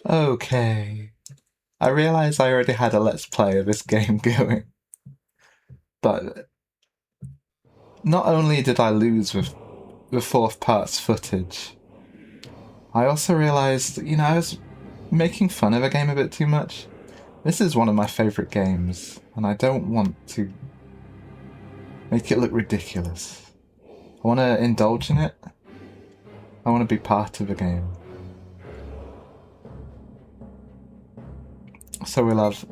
Okay. I realised I already had a Let's Play of this game going. But not only did I lose with the fourth part's footage, I also realised, I was making fun of a game a bit too much. This is one of my favourite games, and I don't want to make it look ridiculous. I want to indulge in it. I want to be part of the game. So we'll have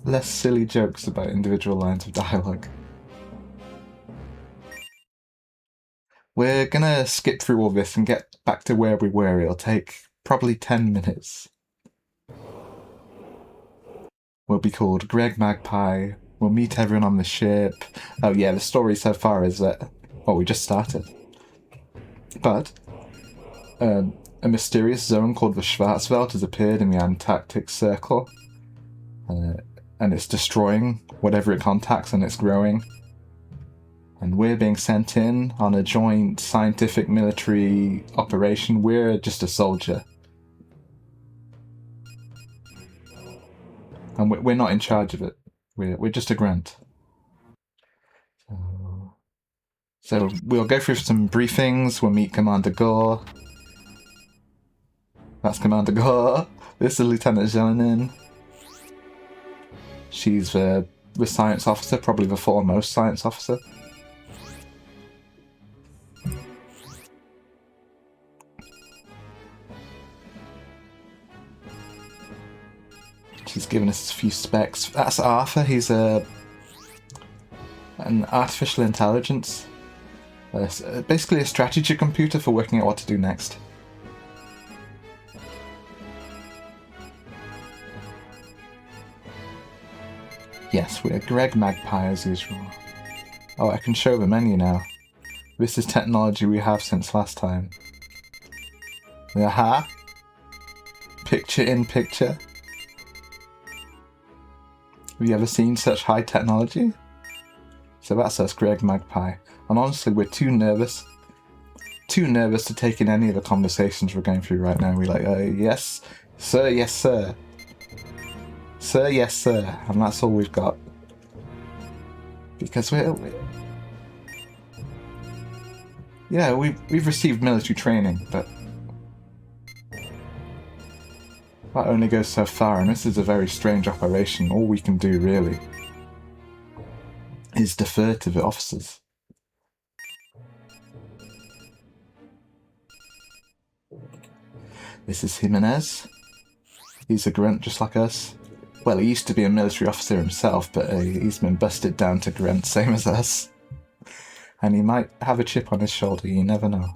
less silly jokes about individual lines of dialogue. We're gonna skip through all this and get back to where we were. It'll take probably 10 minutes. We'll be called Greg Magpie. We'll meet everyone on the ship. Oh yeah, the story so far is that... well, we just started. But a mysterious zone called the Schwarzwald has appeared in the Antarctic Circle. And it's destroying whatever it contacts, and it's growing. And we're being sent in on a joint scientific military operation. We're just a soldier. And we're not in charge of it. We're just a grunt. So we'll go through some briefings. We'll meet Commander Gore. That's Commander Gore. This is Lieutenant Zelenin. She's the science officer, probably the foremost science officer. She's given us a few specs. That's Arthur. He's an artificial intelligence. Basically a strategy computer for working out what to do next. Yes, we're Greg Magpie as usual. Oh, I can show the menu now. This is technology we have since last time. Aha! Picture in picture. Have you ever seen such high technology? So that's us, Greg Magpie. And honestly, we're too nervous to take in any of the conversations we're going through right now. We're like, yes, sir, yes, sir. Sir, yes, sir. And that's all we've got. Because we've received military training, but that only goes so far, and this is a very strange operation. All we can do, really, is defer to the officers. This is Jimenez. He's a grunt just like us. Well, he used to be a military officer himself, but he's been busted down to grunt, same as us. And he might have a chip on his shoulder, you never know.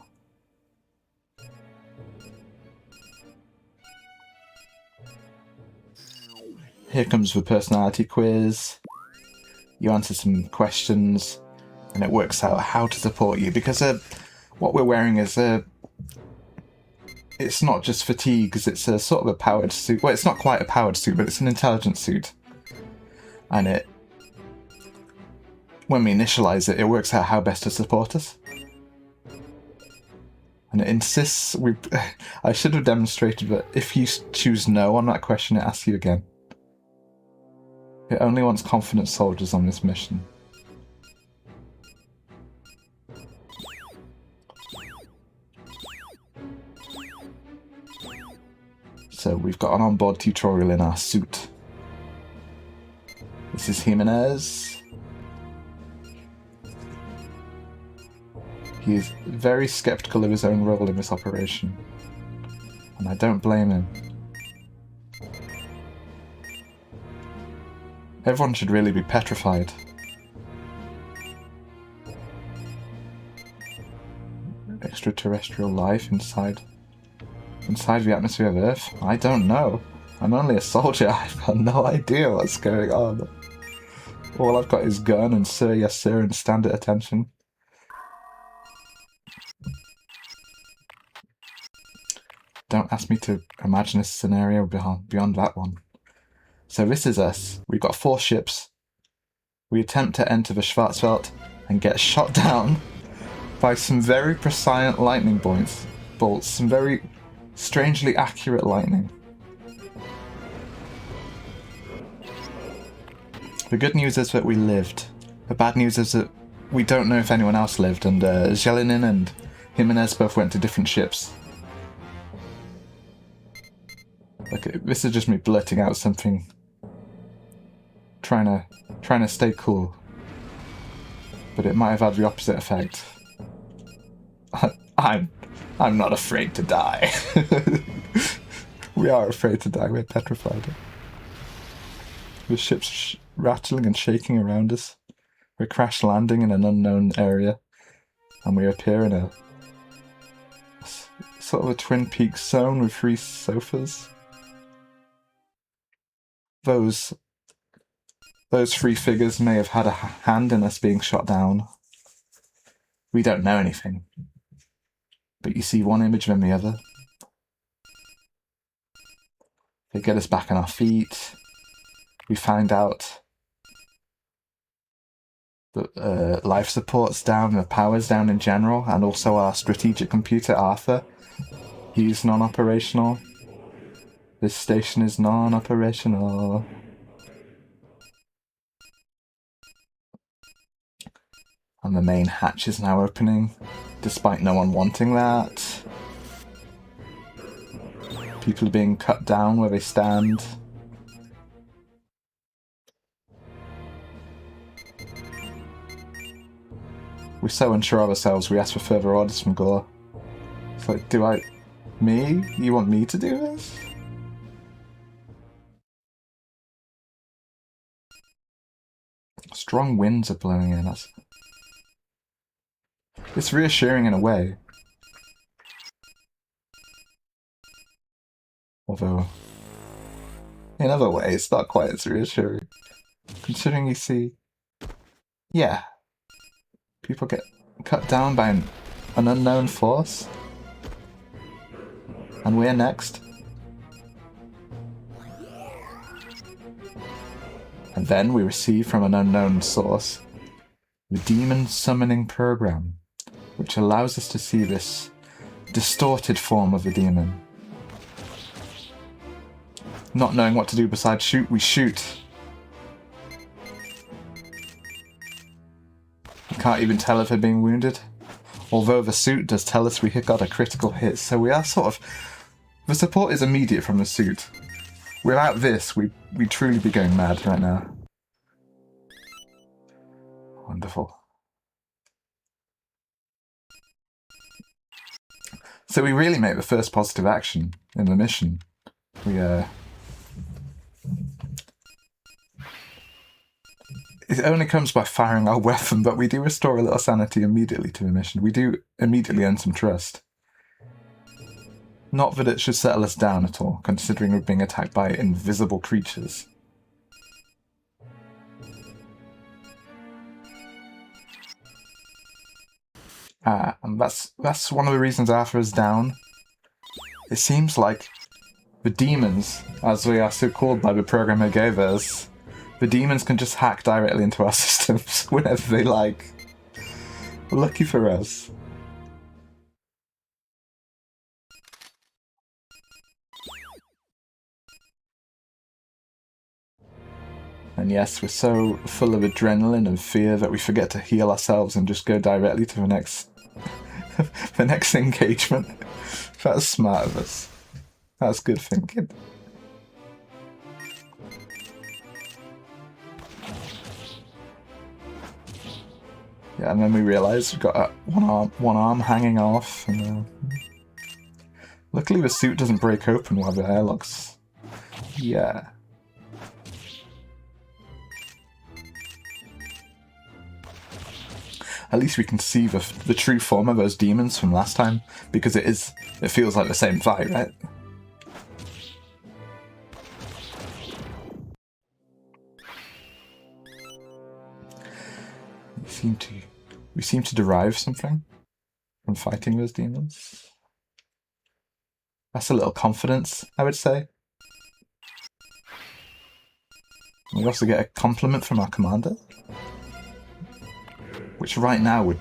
Here comes the personality quiz. You answer some questions, and it works out how to support you, because what we're wearing is it's not just fatigues, it's a sort of a powered suit. Well, it's not quite a powered suit, but it's an intelligence suit. And when we initialize it, it works out how best to support us. And it insists, I should have demonstrated that if you choose no on that question, it asks you again. It only wants confident soldiers on this mission. So we've got an onboard tutorial in our suit. This is Jimenez. He is very skeptical of his own role in this operation. And I don't blame him. Everyone should really be petrified. Extraterrestrial life inside the atmosphere of Earth? I don't know. I'm only a soldier. I've got no idea what's going on. All I've got is gun and sir, yes sir, and stand at attention. Don't ask me to imagine a scenario beyond that one. So this is us. We've got 4 ships. We attempt to enter the Schwarzwald and get shot down by some very prescient lightning bolts. Some very strangely accurate lightning. The good news is that we lived. The bad news is that we don't know if anyone else lived, and Zelinin and Jimenez both went to different ships. Okay, this is just me blurting out something. Trying to stay cool. But it might have had the opposite effect. I'm not afraid to die. We are afraid to die, we're petrified. The ship's rattling and shaking around us. We're crash landing in an unknown area. And we appear in a sort of a Twin Peaks zone with 3 sofas. Those 3 figures may have had a hand in us being shot down. We don't know anything. But you see one image then the other. They get us back on our feet. We find out that life support's down, the power's down in general, and also our strategic computer, Arthur, he's non-operational. This station is non-operational. And the main hatch is now opening, despite no one wanting that. People are being cut down where they stand. We're so unsure of ourselves, we ask for further orders from Gore. It's like, me? You want me to do this? Strong winds are blowing in us. It's reassuring in a way. Although, in other ways, not quite as reassuring. Considering you see, yeah, people get cut down by an unknown force. And we're next. And then we receive from an unknown source the Demon Summoning Program, which allows us to see this distorted form of the demon. Not knowing what to do besides shoot, we shoot. You can't even tell if they're being wounded. Although the suit does tell us we got a critical hit, so we are sort of... The support is immediate from the suit. Without this, we'd truly be going mad right now. Wonderful. So we really make the first positive action in the mission. It only comes by firing our weapon, but we do restore a little sanity immediately to the mission. We do immediately earn some trust. Not that it should settle us down at all, considering we're being attacked by invisible creatures. And that's one of the reasons Arthur is down. It seems like the demons, as we are so called by the program they gave us, the demons can just hack directly into our systems whenever they like. Lucky for us. And yes, we're so full of adrenaline and fear that we forget to heal ourselves and just go directly to the next the next engagement. That's smart of us. That's good thinking. Yeah, and then we realise we've got one arm hanging off, and luckily the suit doesn't break open while the airlock's... Yeah. At least we can see the true form of those demons from last time, because it feels like the same fight, right? We seem to derive something from fighting those demons. That's a little confidence, I would say. We also get a compliment from our commander, which right now would...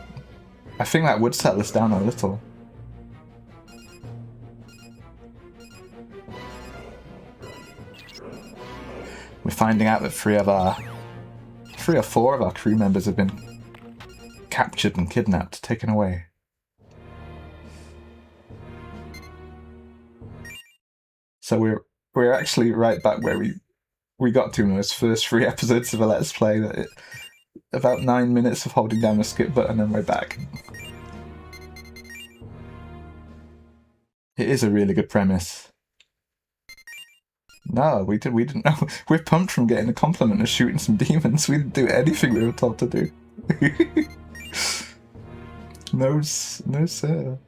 I think that would settle us down a little. We're finding out that 3 of our 3 or 4 of our crew members have been captured and kidnapped, taken away. So we're actually right back where we got to in those first 3 episodes of a Let's Play. About 9 minutes of holding down the skip button and we're back. It is a really good premise. No, we didn't know. We're pumped from getting a compliment of shooting some demons. We didn't do anything we were told to do. No, sir.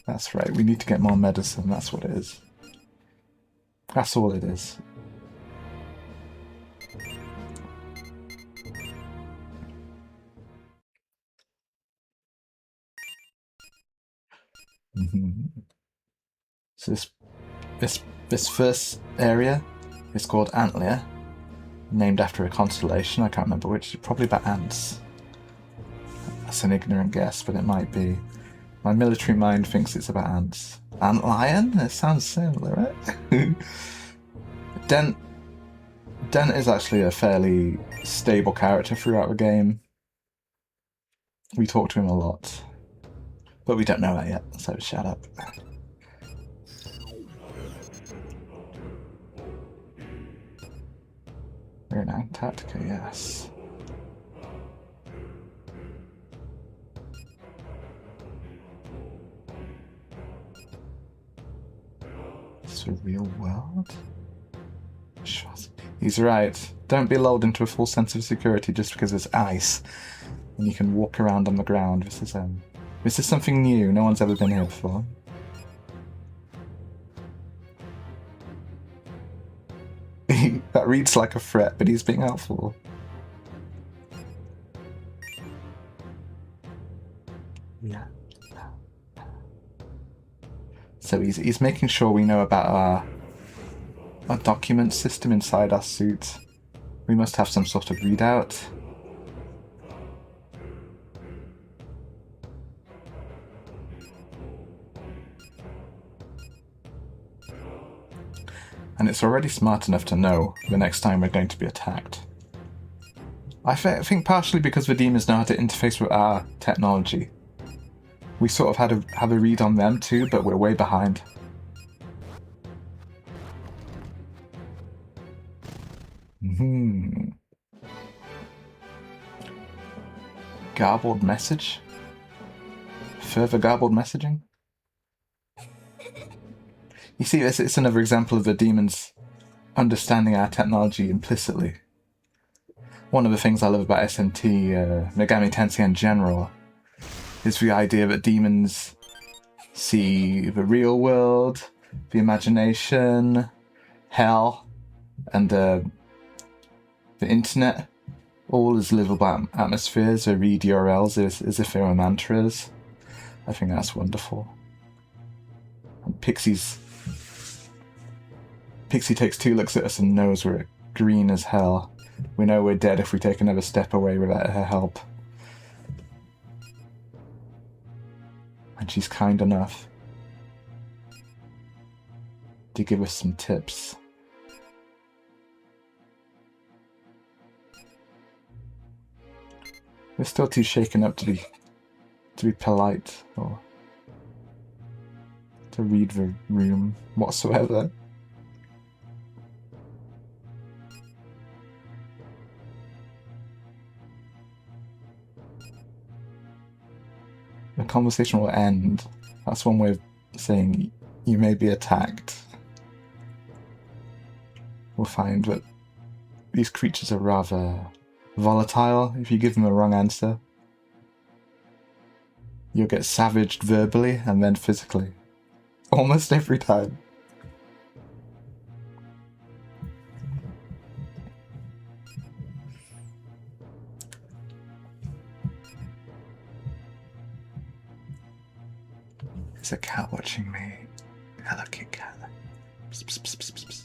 That's right, we need to get more medicine, that's what it is. That's all it is. So this first area is called Antlia, named after a constellation, I can't remember which, probably about ants. That's an ignorant guess, but it might be. My military mind thinks it's about ants. Antlion? It sounds similar, right? Dent is actually a fairly stable character throughout the game. We talk to him a lot. But we don't know that yet, so shut up. We're in Antarctica, yes. Is this a real world? He's right. Don't be lulled into a false sense of security just because it's ice and you can walk around on the ground. This is something new. No one's ever been here before. That reads like a threat, but he's being helpful. Yeah. So he's making sure we know about our document system inside our suit. We must have some sort of readout. And it's already smart enough to know the next time we're going to be attacked. I think partially because the demons know how to interface with our technology. We sort of had to have a read on them too, but we're way behind. Garbled message? Further garbled messaging? You see, it's another example of the demons understanding our technology implicitly. One of the things I love about SMT, Megami Tensei in general, is the idea that demons see the real world, the imagination, hell, and the internet all as livable atmospheres. They read URLs as if they were mantras. I think that's wonderful. And Pixie takes 2 looks at us and knows we're green as hell. We know we're dead if we take another step away without her help. And she's kind enough to give us some tips. We're still too shaken up to be polite or to read the room whatsoever. The conversation will end. That's one way of saying you may be attacked. We'll find that these creatures are rather volatile. If you give them a wrong answer, you'll get savaged verbally and then physically. Almost every time. There's a cat watching me. Hello, Kit Cat. Psst, psst, psst, psst,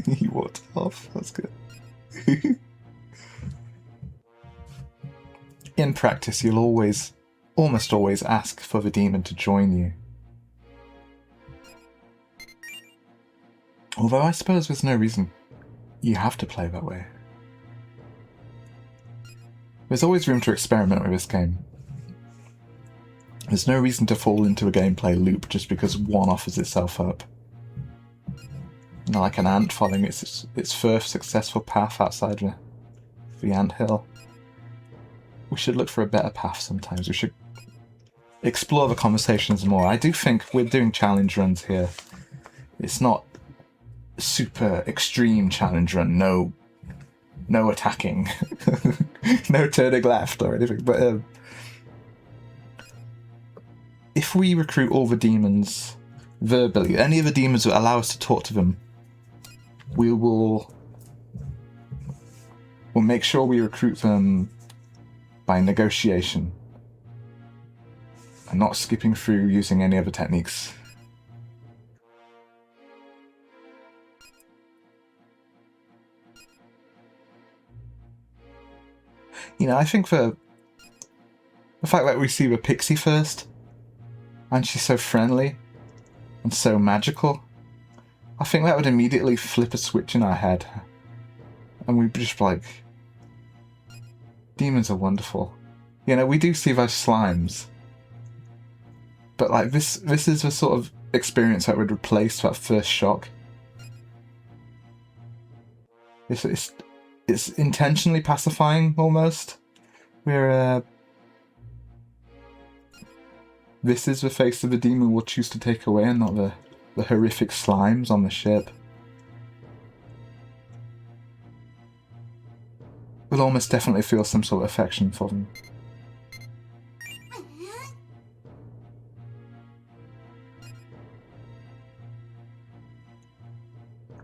psst. He walked off. That's good. In practice, you'll almost always ask for the demon to join you. Although I suppose there's no reason You have to play that way. There's always room to experiment with this game. There's no reason to fall into a gameplay loop just because one offers itself up. Not like an ant following its first successful path outside the anthill. We should look for a better path sometimes. We should explore the conversations more. I do think we're doing challenge runs here. It's not super extreme challenge run, no attacking, no turning left or anything, but if we recruit all the demons verbally, any of the demons that allow us to talk to them, we'll make sure we recruit them by negotiation and not skipping through using any other techniques. You know, I think the fact that we see the pixie first, and she's so friendly and so magical, I think that would immediately flip a switch in our head. And we'd just be like, demons are wonderful. You know, we do see those slimes. But like this is the sort of experience that would replace that first shock. It's intentionally pacifying, almost. This is the face of the demon we'll choose to take away, and not the horrific slimes on the ship. We'll almost definitely feel some sort of affection for them.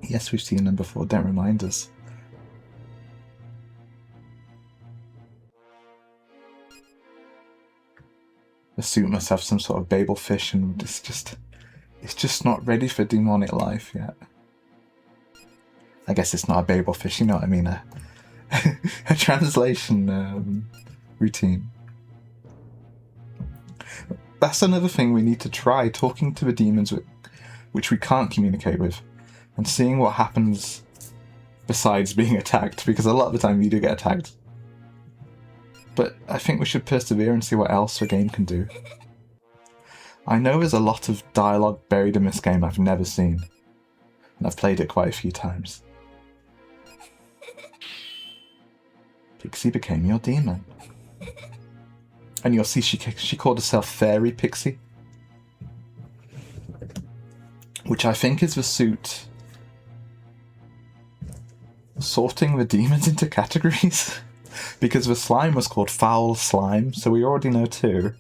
Yes, we've seen them before, don't remind us. The suit must have some sort of Babel fish, and it's just not ready for demonic life yet. I guess it's not a Babel fish, you know what I mean? A translation routine. That's another thing we need to try, talking to the demons which we can't communicate with, and seeing what happens besides being attacked, because a lot of the time you do get attacked. But I think we should persevere and see what else the game can do. I know there's a lot of dialogue buried in this game I've never seen, and I've played it quite a few times. Pixie became your demon. And you'll see she called herself Fairy Pixie, which I think is the suit sorting the demons into categories. Because the slime was called Foul Slime, so we already know two.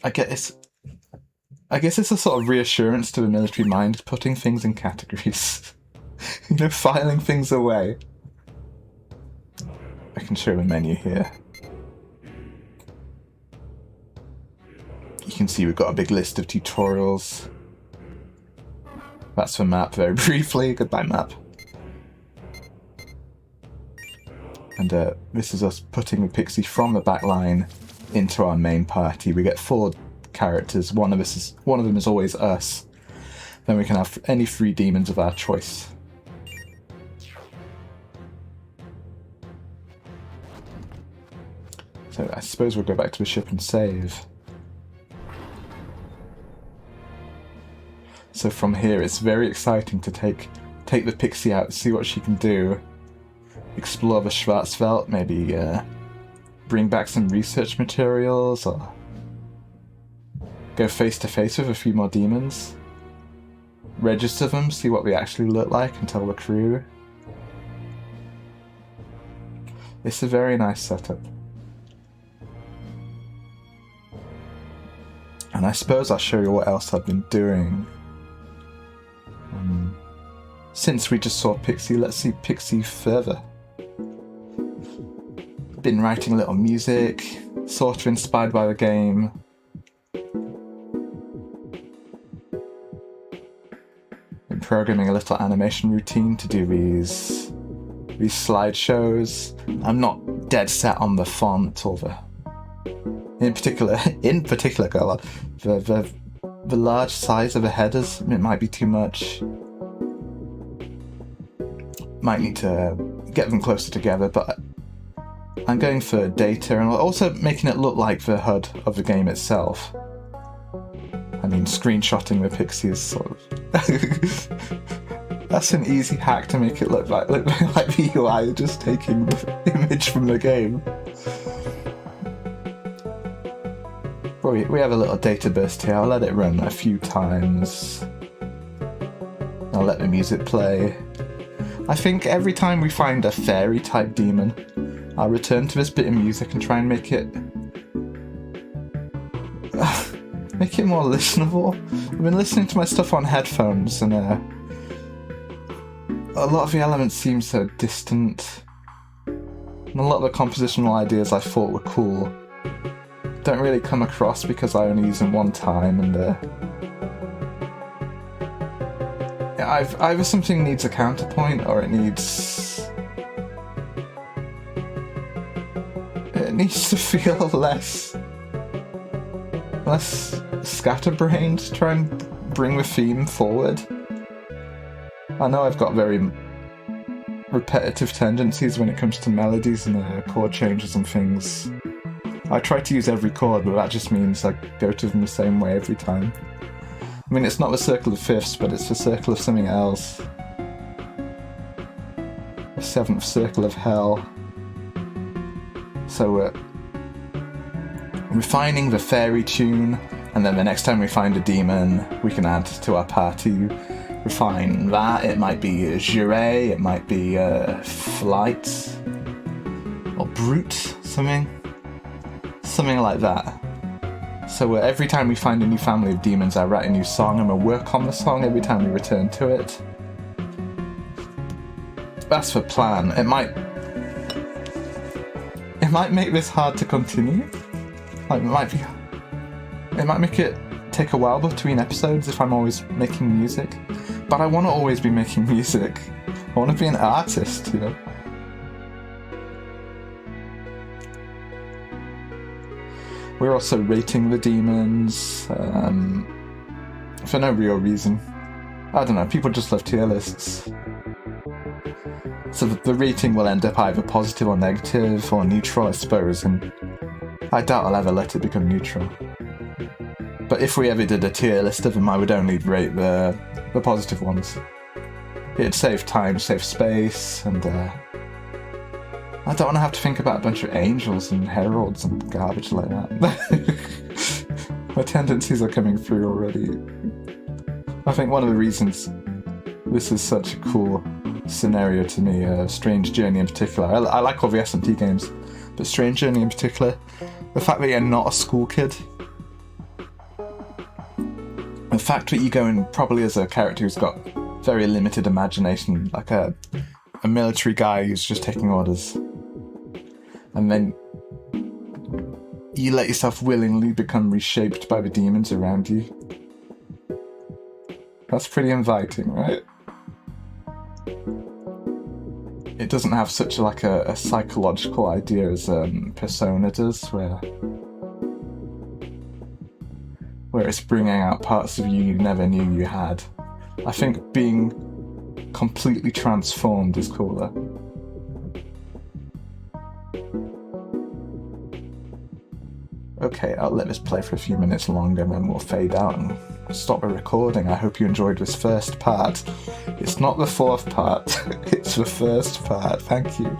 I guess it's a sort of reassurance to the military mind, putting things in categories. You know, filing things away. I can show the menu here. You can see we've got a big list of tutorials. That's the map, very briefly. Goodbye, map. And this is us putting the pixie from the back line into our main party. We get 4 characters. One of them is always us. Then we can have any 3 demons of our choice. So I suppose we'll go back to the ship and save. So from here, it's very exciting to take the pixie out, see what she can do. Explore the Schwarzwald, maybe bring back some research materials, or go face to face with a few more demons. Register them, see what they actually look like, and tell the crew. It's a very nice setup. And I suppose I'll show you what else I've been doing. Since we just saw Pixie, let's see Pixie further. Been writing a little music, sort of inspired by the game. Been programming a little animation routine to do these slideshows. I'm not dead set on the font or in particular, God, the large size of the headers. It might be too much. might need to get them closer together, but I'm going for data and also making it look like the HUD of the game itself. I mean, screenshotting the pixie is sort of... That's an easy hack to make it look like the UI just taking the image from the game. We have a little data burst here. I'll let it run a few times. I'll let the music play. I think every time we find a fairy type demon, I'll return to this bit of music and try and make it more listenable. I've been listening to my stuff on headphones, and a lot of the elements seem so distant, and a lot of the compositional ideas I thought were cool don't really come across because I only use them one time, and either something needs a counterpoint or it needs to feel less scatterbrained to try and bring the theme forward. I know I've got very repetitive tendencies when it comes to melodies and chord changes and things. I try to use every chord, but that just means I go to them the same way every time. I mean, it's not the circle of fifths, but it's the circle of something else. The seventh circle of hell. So we're refining the fairy tune, and then the next time we find a demon, we can add to our party. Refine that. It might be a Juré, it might be a Flight, or Brute, something like that. So every time we find a new family of demons, I write a new song, and we'll work on the song every time we return to it. That's the plan. It might make this hard to continue. Like, it might make it take a while between episodes if I'm always making music. But I want to always be making music. I want to be an artist, you know? We're also rating the demons, for no real reason. I don't know, people just love tier lists. So the rating will end up either positive or negative, or neutral, I suppose, and I doubt I'll ever let it become neutral. But if we ever did a tier list of them, I would only rate the positive ones. It'd save time, save space, and I don't want to have to think about a bunch of angels and heralds and garbage like that. My tendencies are coming through already. I think one of the reasons this is such a cool scenario to me, Strange Journey in particular, I like all the SMT games, but Strange Journey in particular, the fact that you're not a school kid, the fact that you go in probably as a character who's got very limited imagination, like a military guy who's just taking orders, and then you let yourself willingly become reshaped by the demons around you. That's pretty inviting, right? It doesn't have such a psychological idea as Persona does, where it's bringing out parts of you never knew you had. I think being completely transformed is cooler. Okay, I'll let this play for a few minutes longer and then we'll fade out and stop the recording. I hope you enjoyed this first part. It's not the fourth part, it's the first part. Thank you.